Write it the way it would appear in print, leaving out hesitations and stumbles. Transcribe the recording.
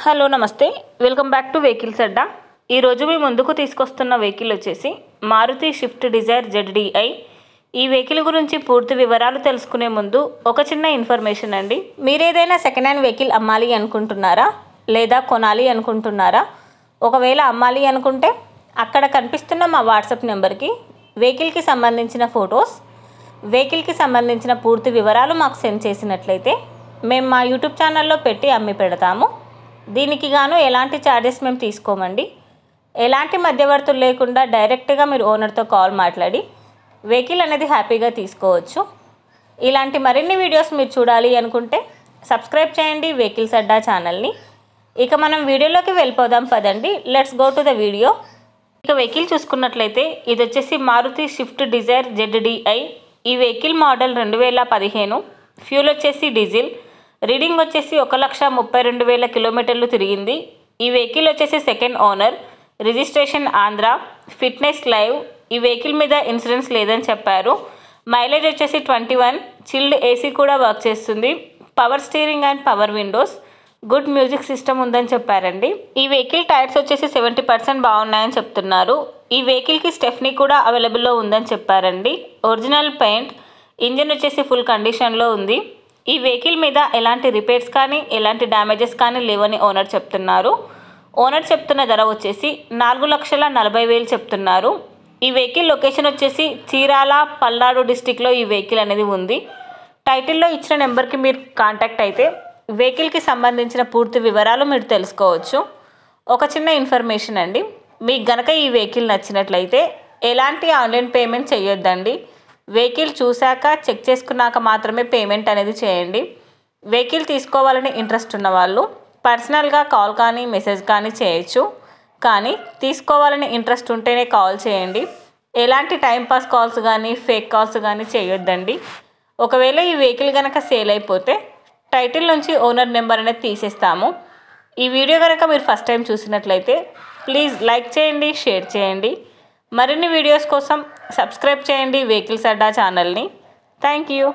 Hello నమస్తే, welcome back to vehicles అడ్డా. ఈరోజు మీ ముందుకు తీసుకొస్తున్న వెహికల్ వచ్చేసి మారుతి స్విఫ్ట్ డిజైర్ ZDI. ఈ వెహికల్ గురించి పూర్తి వివరాలు తెలుసుకునే ముందు ఒక చిన్న ఇన్ఫర్మేషన్ అండి. మీరు ఏదైనా సెకండ్ హ్యాండ్ వెహికల్ అమ్మాలి అనుకుంటున్నారా లేదా కొనాలి అనుకుంటున్నారా? ఒకవేళ అమ్మాలి అనుకుంటే అక్కడ కనిపిస్తున్న మా వాట్సాప్ నెంబర్కి వెహికల్కి సంబంధించిన ఫొటోస్, వెహికల్కి సంబంధించిన పూర్తి వివరాలు మాకు సెండ్ చేసినట్లయితే మేము మా యూట్యూబ్ ఛానల్లో పెట్టి అమ్మి పెడతాము. దీనికి గాను ఎలాంటి ఛార్జెస్ మేము తీసుకోమండి. ఎలాంటి మధ్యవర్తులు లేకుండా డైరెక్ట్గా మీరు ఓనర్తో కాల్ మాట్లాడి వెహికల్ అనేది హ్యాపీగా తీసుకోవచ్చు. ఇలాంటి మరిన్ని వీడియోస్ మీరు చూడాలి అనుకుంటే సబ్స్క్రైబ్ చేయండి వెహికల్స్ అడ్డా ఛానల్ని. ఇక మనం వీడియోలోకి వెళ్ళిపోదాం పదండి. Let's go to the video. ఇక వెహికల్ చూసుకున్నట్లయితే ఇది వచ్చేసి మారుతి స్విఫ్ట్ డిజైర్ ZDI. ఈ వెహికల్ మోడల్ 2015. ఫ్యూల్ వచ్చేసి డీజిల్. రీడింగ్ వచ్చేసి 1,32,000 కిలోమీటర్లు తిరిగింది. ఈ వెహికల్ వచ్చేసి second owner. Registration Andhra. Fitness live. ఈ వెహికల్ మీద ఇన్సూరెన్స్ లేదని చెప్పారు. మైలేజ్ వచ్చేసి 21. చిల్డ్ AC కూడా వర్క్ చేస్తుంది. Power steering and power Windows. Good music system ఉందని చెప్పారండి. ఈ వెహికల్ టైర్స్ వచ్చేసి 70% బాగున్నాయని చెప్తున్నారు. ఈ వెహికల్కి స్టెఫ్నీ కూడా అవైలబుల్లో ఉందని చెప్పారండి. Original paint. ఇంజిన్ వచ్చేసి ఫుల్ కండిషన్లో ఉంది. ఈ వెహికల్ మీద ఎలాంటి రిపేర్స్ కానీ ఎలాంటి డ్యామేజెస్ కానీ లేవని ఓనర్ చెప్తున్నారు. ఓనర్ చెప్తున్న ధర వచ్చేసి 4,40,000 చెప్తున్నారు. ఈ వెహికల్ లొకేషన్ వచ్చేసి చీరాల, పల్నాడు డిస్టిక్లో ఈ వెహికల్ అనేది ఉంది. టైటిల్లో ఇచ్చిన నెంబర్కి మీరు కాంటాక్ట్ అయితే వెహికల్కి సంబంధించిన పూర్తి వివరాలు మీరు తెలుసుకోవచ్చు. ఒక చిన్న ఇన్ఫర్మేషన్ అండి, మీకు గనక ఈ వెహికల్ నచ్చినట్లయితే ఎలాంటి ఆన్లైన్ పేమెంట్ చేయొద్దండి. వెహికల్ చూశాక చెక్ చేసుకున్నాక మాత్రమే పేమెంట్ అనేది చేయండి. వెహికల్ తీసుకోవాలని ఇంట్రెస్ట్ ఉన్న వాళ్ళు పర్సనల్గా కాల్ కానీ మెసేజ్ కానీ చేయొచ్చు. కానీ తీసుకోవాలని ఇంట్రెస్ట్ ఉంటేనే కాల్ చేయండి. ఎలాంటి టైంపాస్ కాల్స్ కానీ ఫేక్ కాల్స్ కానీ చేయొద్దండి. ఒకవేళ ఈ వెహికల్ కనుక సేల్ అయిపోతే టైటిల్ నుంచి ఓనర్ నెంబర్ అనేది తీసేస్తాము. ఈ వీడియో కనుక మీరు ఫస్ట్ టైం చూసినట్లయితే ప్లీజ్ లైక్ చేయండి, షేర్ చేయండి. మరిన్ని వీడియోస్ కోసం సబ్స్క్రైబ్ చేయండి వెహికల్స్ అడ్డా ఛానల్ని. Thank you.